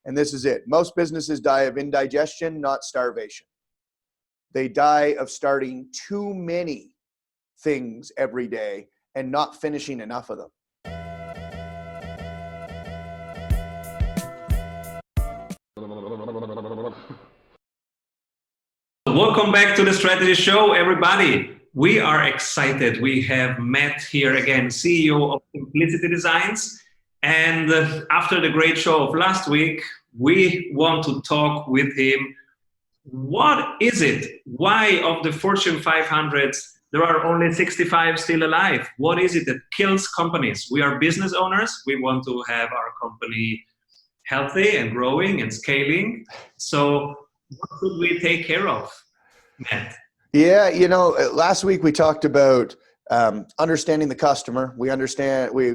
And this is it. Most businesses die of indigestion, not starvation. They die of starting too many things every day and not finishing enough of them. Welcome back to the Strategy Show, everybody. We are excited. We have Matt here again, CEO of Simplicity Designs. And after the great show of last week, we want to talk with him. What is it? Why of the Fortune 500s, there are only 65 still alive? What is it that kills companies? We are business owners. We want to have our company healthy and growing and scaling. So what should we take care of, Matt? Yeah, last week we talked about understanding the customer. We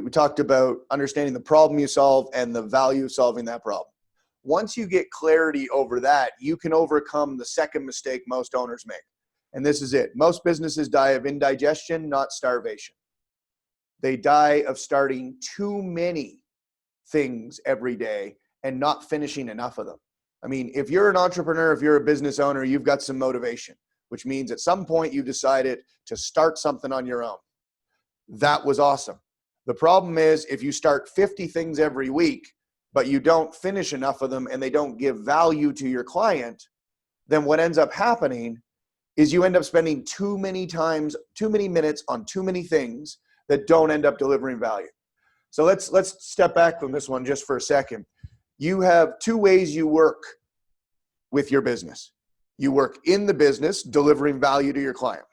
talked about understanding the problem you solve and the value of solving that problem. Once you get clarity over that, you can overcome the second mistake most owners make. And this is it. Most businesses die of indigestion, not starvation. They die of starting too many things every day and not finishing enough of them. I mean, if you're an entrepreneur, if you're a business owner, you've got some motivation, which means at some point you decided to start something on your own. That was awesome. The problem is if you start 50 things every week, but you don't finish enough of them and they don't give value to your client, then what ends up happening is you end up spending too many minutes on too many things that don't end up delivering value. So let's step back from this one just for a second. You have two ways you work with your business. You work in the business, delivering value to your client,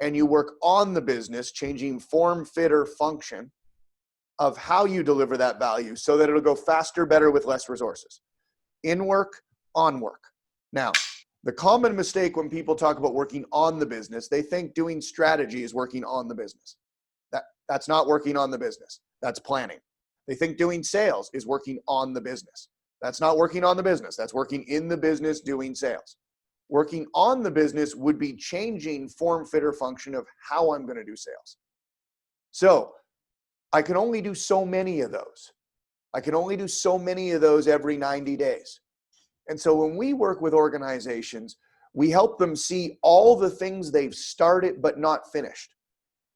and you work on the business, changing form, fit, or function of how you deliver that value so that it'll go faster, better with less resources. In work, on work. Now, the common mistake when people talk about working on the business, they think doing strategy is working on the business. That's not working on the business. That's planning. They think doing sales is working on the business. That's not working on the business. That's working in the business doing sales. Working on the business would be changing form, fit, or function of how I'm going to do sales. So I can only do so many of those. I can only do so many of those every 90 days. And so when we work with organizations, we help them see all the things they've started but not finished.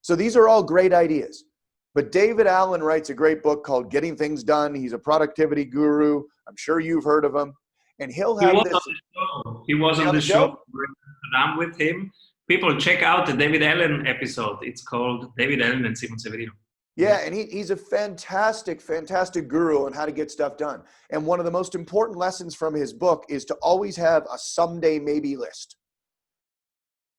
So these are all great ideas. But David Allen writes a great book called Getting Things Done. He's a productivity guru. I'm sure you've heard of him. And he was on the show. He was on the show. I'm with him. People check out the David Allen episode. It's called David Allen and Severino. Yeah, and he's a fantastic guru on how to get stuff done. And one of the most important lessons from his book is to always have a someday maybe list.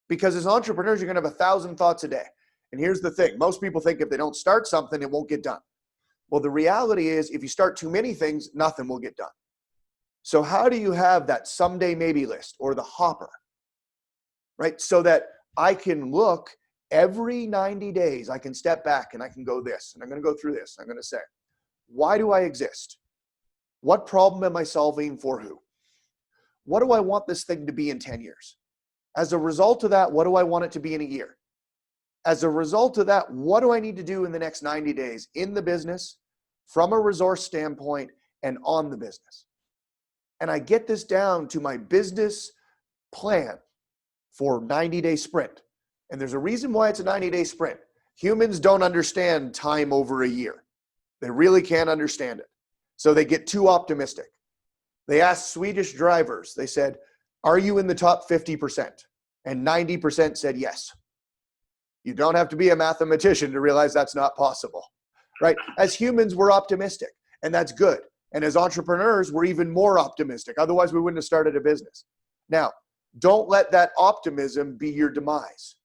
Because as entrepreneurs, you're going to have 1,000 thoughts a day. And here's the thing. Most people think if they don't start something, it won't get done. Well, the reality is if you start too many things, nothing will get done. So how do you have that someday maybe list or the hopper, right? So that I can look every 90 days, I can step back and I can go this, and I'm going to go through this. I'm going to say, why do I exist? What problem am I solving for who? What do I want this thing to be in 10 years? As a result of that, what do I want it to be in a year? As a result of that, what do I need to do in the next 90 days in the business, from a resource standpoint, and on the business? And I get this down to my business plan for 90-day sprint. And there's a reason why it's a 90-day sprint. Humans don't understand time over a year. They really can't understand it. So they get too optimistic. They asked Swedish drivers, they said, are you in the top 50%? And 90% said yes. You don't have to be a mathematician to realize that's not possible, right? As humans, we're optimistic, and that's good. And as entrepreneurs, we're even more optimistic. Otherwise, we wouldn't have started a business. Now, don't let that optimism be your demise.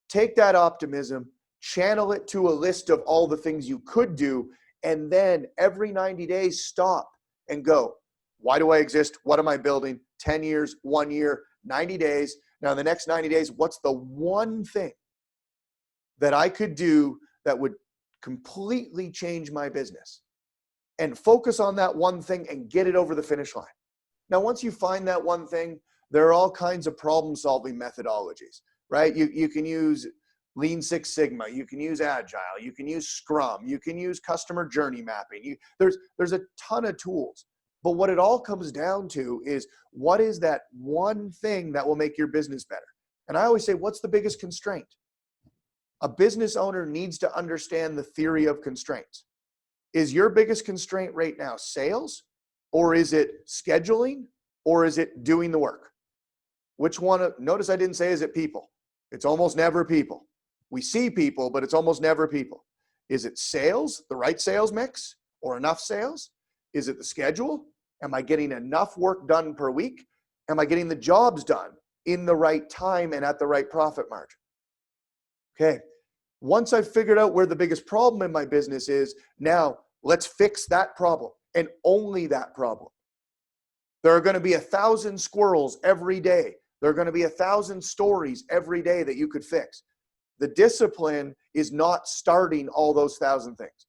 Take that optimism, channel it to a list of all the things you could do, and then every 90 days, stop and go, why do I exist? What am I building? 10 years, 1 year, 90 days. Now, in the next 90 days, what's the one thing that I could do that would completely change my business? And focus on that one thing and get it over the finish line. Now, once you find that one thing, there are all kinds of problem-solving methodologies, right? You can use Lean Six Sigma, you can use Agile, you can use Scrum, you can use customer journey mapping. There's a ton of tools. But what it all comes down to is, what is that one thing that will make your business better? And I always say, what's the biggest constraint? A business owner needs to understand the theory of constraints. Is your biggest constraint right now sales, or is it scheduling, or is it doing the work? Which one? Notice I didn't say, is it people? It's almost never people. We see people, but it's almost never people. Is it sales, the right sales mix, or enough sales? Is it the schedule? Am I getting enough work done per week? Am I getting the jobs done in the right time and at the right profit margin? Okay. Once I've figured out where the biggest problem in my business is, now let's fix that problem, and only that problem. There are going to be 1,000 squirrels every day. There are going to be 1,000 stories every day that you could fix. The discipline is not starting all those 1,000 things.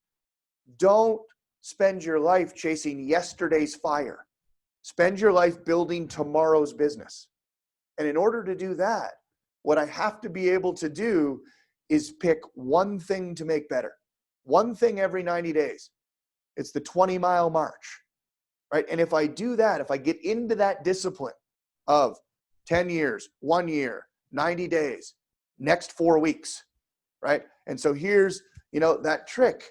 Don't spend your life chasing yesterday's fire. Spend your life building tomorrow's business. And in order to do that, what I have to be able to do is pick one thing to make better. One thing every 90 days. It's the 20-mile march, right? And if I do that, if I get into that discipline of 10 years, 1 year, 90 days, next 4 weeks, right? And so here's, that trick.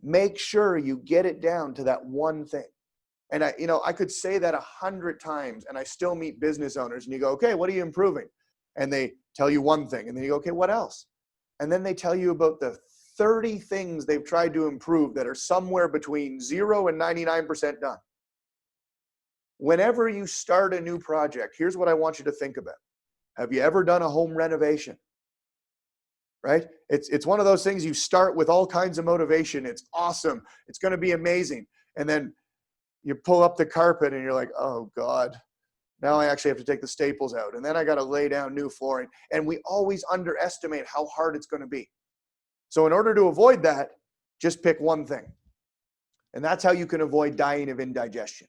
Make sure you get it down to that one thing. And I could say that 100 times and I still meet business owners and you go, okay, what are you improving? And they tell you one thing and then you go, okay, what else? And then they tell you about the 30 things they've tried to improve that are somewhere between 0 and 99% done. Whenever you start a new project, here's what I want you to think about. Have you ever done a home renovation? Right? It's one of those things you start with all kinds of motivation. It's awesome. It's going to be amazing. And then you pull up the carpet and you're like, oh God, now I actually have to take the staples out. And then I got to lay down new flooring. And we always underestimate how hard it's going to be. So in order to avoid that, just pick one thing. And that's how you can avoid dying of indigestion.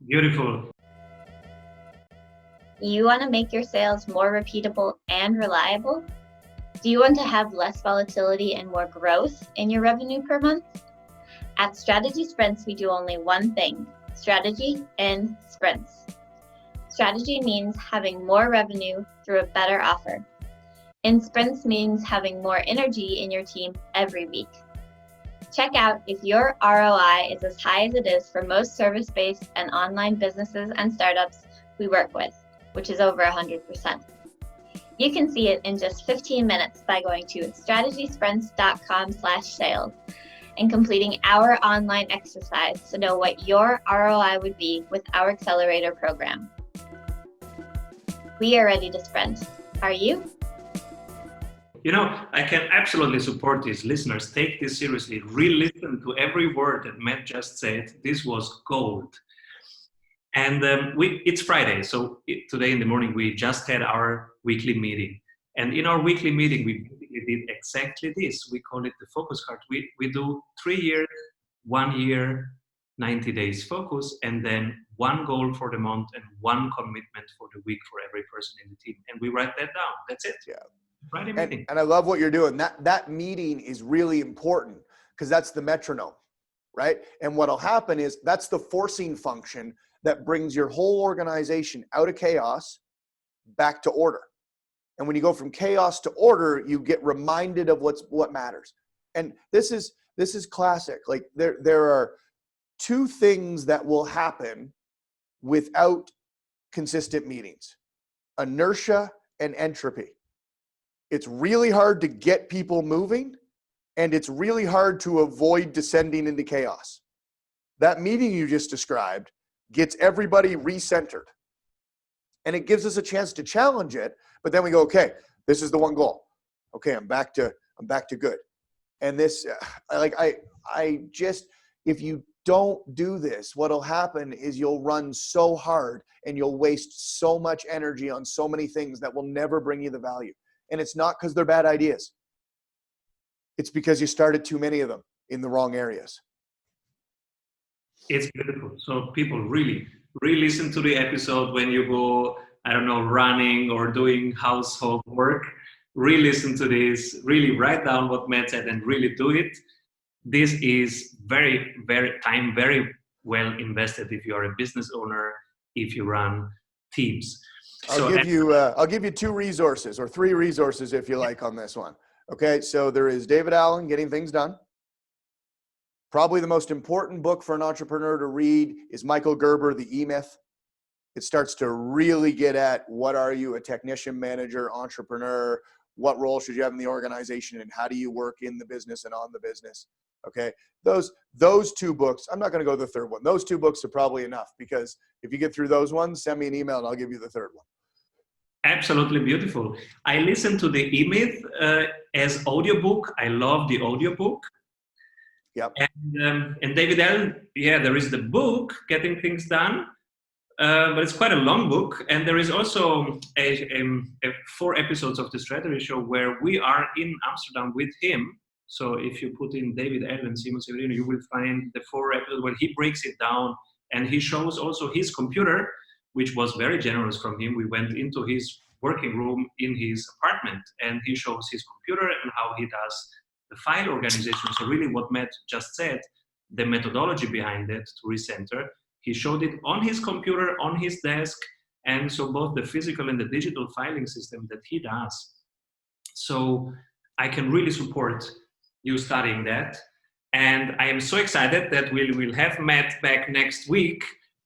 Beautiful. You want to make your sales more repeatable and reliable? Do you want to have less volatility and more growth in your revenue per month? At Strategy Sprints, we do only one thing: strategy in sprints. Strategy means having more revenue through a better offer. In sprints means having more energy in your team every week. Check out if your ROI is as high as it is for most service-based and online businesses and startups we work with, which is over 100%. You can see it in just 15 minutes by going to strategysprints.com/sales and completing our online exercise to know what your ROI would be with our accelerator program. We are ready to sprint. Are you? I can absolutely support this. Listeners, take this seriously. Re-listen to every word that Matt just said. This was gold. And it's Friday, so today in the morning we just had our weekly meeting. And in our weekly meeting, we basically did exactly this. We call it the focus card. We do 3 years, 1 year, 90 days focus, and then one goal for the month and one commitment for the week for every person in the team. And we write that down. That's it. Yeah. Friday meeting. And I love what you're doing. That meeting is really important because that's the metronome, right? And what'll happen is that's the forcing function that brings your whole organization out of chaos back to order. And when you go from chaos to order, you get reminded of what matters. And this is classic. Like there are two things that will happen without consistent meetings: inertia and entropy. It's really hard to get people moving, and it's really hard to avoid descending into chaos. That meeting you just described gets everybody recentered, and it gives us a chance to challenge it. But then we go, okay, this is the one goal. Okay, I'm back to good. And this, if you don't do this, what'll happen is you'll run so hard and you'll waste so much energy on so many things that will never bring you the value. And it's not because they're bad ideas. It's because you started too many of them in the wrong areas. It's beautiful. So people really listen to the episode when you go, running or doing household work. Re-listen to this, really write down what Matt said and really do it. This is very, very well invested if you're a business owner, if you run teams. I'll give you 2 resources or 3 resources if you like on this one. Okay, so there is David Allen, Getting Things Done. Probably the most important book for an entrepreneur to read is Michael Gerber, The E-Myth. It starts to really get at what are you, a technician, manager, entrepreneur, what role should you have in the organization, and how do you work in the business and on the business. Okay, those 2 books, I'm not going to go to the third one. Those 2 books are probably enough, because if you get through those ones, send me an email and I'll give you the third one. Absolutely beautiful. I listened to the E-Myth as audiobook. I love the audiobook. Yep. And David Allen, there is the book, Getting Things Done, but it's quite a long book. And there is also a 4 episodes of the strategy show where we are in Amsterdam with him. So if you put in David Allen, Severino, you will find the 4 episodes where he breaks it down, and he shows also his computer, which was very generous from him. We went into his working room in his apartment, and he shows his computer and how he does the file organization. So really what Matt just said, the methodology behind it to recenter, he showed it on his computer, on his desk, and so both the physical and the digital filing system that he does. So I can really support you studying that. And I am so excited that we will have Matt back next week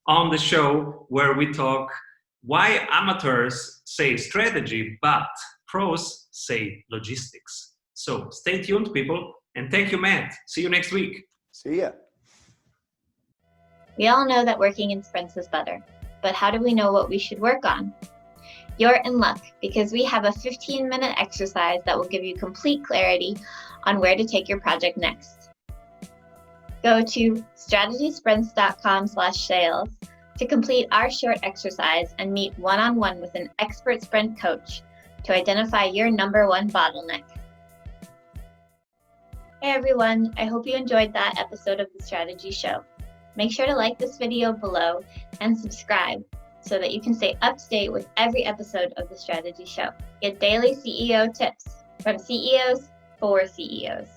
on the show, where we talk why amateurs say strategy, but pros say logistics. So stay tuned, people. And thank you, Matt. See you next week. See ya. We all know that working in sprints is better, but how do we know what we should work on? You're in luck, because we have a 15-minute exercise that will give you complete clarity on where to take your project next. Go to strategysprints.com/sales to complete our short exercise and meet one-on-one with an expert sprint coach to identify your #1 bottleneck. Hey everyone, I hope you enjoyed that episode of the Strategy Show. Make sure to like this video below and subscribe so that you can stay up to date with every episode of the Strategy Show. Get daily CEO tips from CEOs for CEOs.